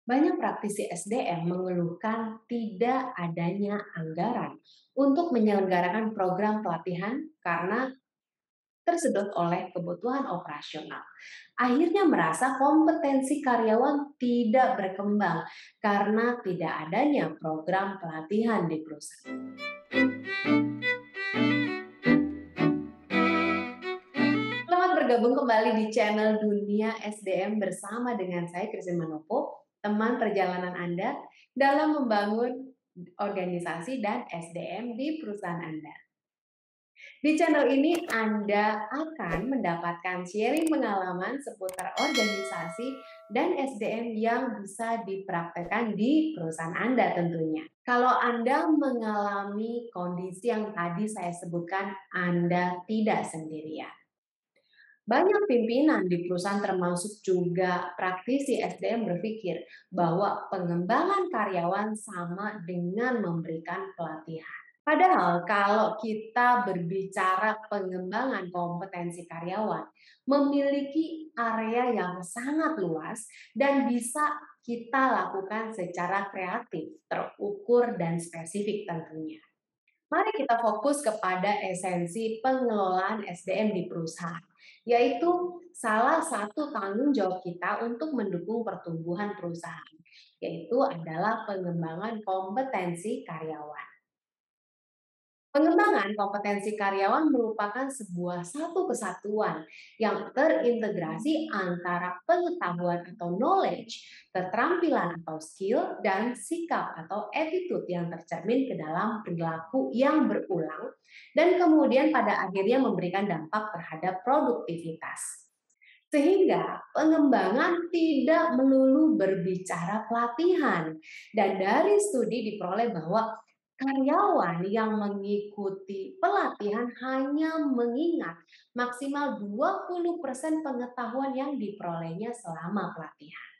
Banyak praktisi SDM mengeluhkan tidak adanya anggaran untuk menyelenggarakan program pelatihan karena tersedot oleh kebutuhan operasional. Akhirnya merasa kompetensi karyawan tidak berkembang karena tidak adanya program pelatihan di perusahaan. Selamat bergabung kembali di channel Dunia SDM bersama dengan saya Christine Manopo, teman perjalanan Anda dalam membangun organisasi dan SDM di perusahaan Anda. Di channel ini Anda akan mendapatkan sharing pengalaman seputar organisasi dan SDM yang bisa dipraktekkan di perusahaan Anda tentunya. Kalau Anda mengalami kondisi yang tadi saya sebutkan, Anda tidak sendirian. Banyak pimpinan di perusahaan termasuk juga praktisi SDM berpikir bahwa pengembangan karyawan sama dengan memberikan pelatihan. Padahal kalau kita berbicara pengembangan kompetensi karyawan, memiliki area yang sangat luas dan bisa kita lakukan secara kreatif, terukur, dan spesifik tentunya. Mari kita fokus kepada esensi pengelolaan SDM di perusahaan, yaitu salah satu tanggung jawab kita untuk mendukung pertumbuhan perusahaan, yaitu adalah pengembangan kompetensi karyawan. Pengembangan kompetensi karyawan merupakan sebuah satu kesatuan yang terintegrasi antara pengetahuan atau knowledge, keterampilan atau skill, dan sikap atau attitude yang tercermin ke dalam perilaku yang berulang dan kemudian pada akhirnya memberikan dampak terhadap produktivitas. Sehingga pengembangan tidak melulu berbicara pelatihan. Dan dari studi diperoleh bahwa karyawan yang mengikuti pelatihan hanya mengingat maksimal 20% pengetahuan yang diperolehnya selama pelatihan.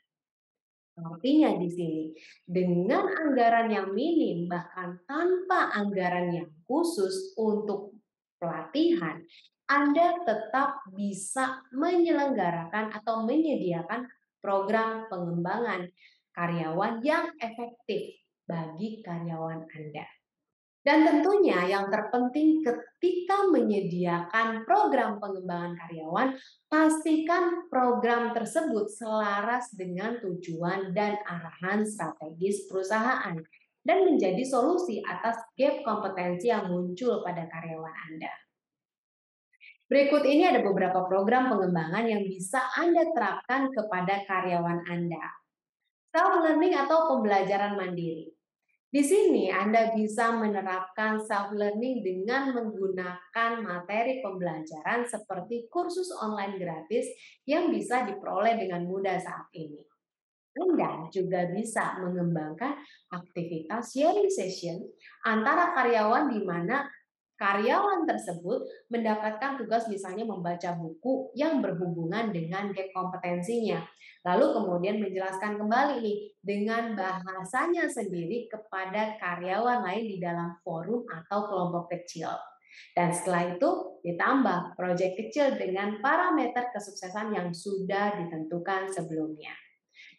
Artinya di sini, dengan anggaran yang minim bahkan tanpa anggaran yang khusus untuk pelatihan, Anda tetap bisa menyelenggarakan atau menyediakan program pengembangan karyawan yang efektif bagi karyawan Anda. Dan tentunya yang terpenting ketika menyediakan program pengembangan karyawan, pastikan program tersebut selaras dengan tujuan dan arahan strategis perusahaan dan menjadi solusi atas gap kompetensi yang muncul pada karyawan Anda. Berikut ini ada beberapa program pengembangan yang bisa Anda terapkan kepada karyawan Anda. Self-learning atau pembelajaran mandiri. Di sini Anda bisa menerapkan self-learning dengan menggunakan materi pembelajaran seperti kursus online gratis yang bisa diperoleh dengan mudah saat ini. Anda juga bisa mengembangkan aktivitas sharing session antara karyawan di mana karyawan tersebut mendapatkan tugas misalnya membaca buku yang berhubungan dengan gap kompetensinya. Lalu kemudian menjelaskan kembali nih dengan bahasanya sendiri kepada karyawan lain di dalam forum atau kelompok kecil. Dan setelah itu ditambah proyek kecil dengan parameter kesuksesan yang sudah ditentukan sebelumnya.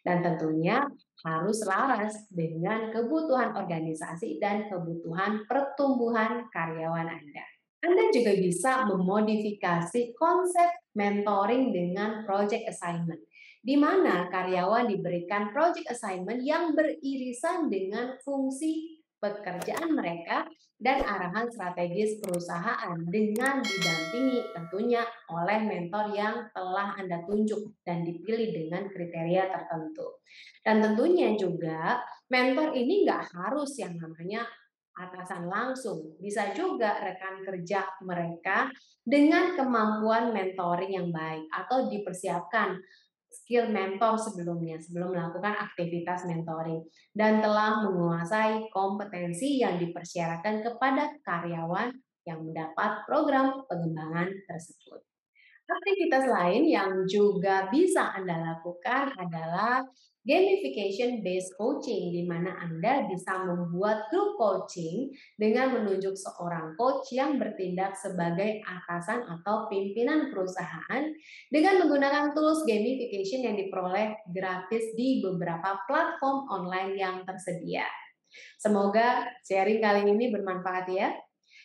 Dan tentunya harus selaras dengan kebutuhan organisasi dan kebutuhan pertumbuhan karyawan Anda. Anda juga bisa memodifikasi konsep mentoring dengan project assignment, di mana karyawan diberikan project assignment yang beririsan dengan fungsi pekerjaan mereka dan arahan strategis perusahaan dengan didampingi tentunya oleh mentor yang telah Anda tunjuk dan dipilih dengan kriteria tertentu. Dan tentunya juga mentor ini nggak harus yang namanya atasan langsung, bisa juga rekan kerja mereka dengan kemampuan mentoring yang baik atau dipersiapkan skill mentor sebelumnya, sebelum melakukan aktivitas mentoring dan telah menguasai kompetensi yang dipersyaratkan kepada karyawan yang mendapat program pengembangan tersebut. Aktivitas lain yang juga bisa Anda lakukan adalah Gamification based coaching, di mana Anda bisa membuat grup coaching dengan menunjuk seorang coach yang bertindak sebagai atasan atau pimpinan perusahaan dengan menggunakan tools gamification yang diperoleh gratis di beberapa platform online yang tersedia. Semoga sharing kali ini bermanfaat ya.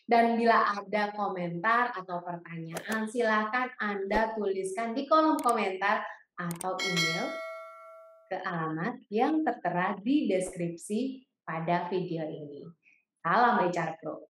Dan bila ada komentar atau pertanyaan, silakan Anda tuliskan di kolom komentar atau email ke alamat yang tertera di deskripsi pada video ini. Salam HR Pro.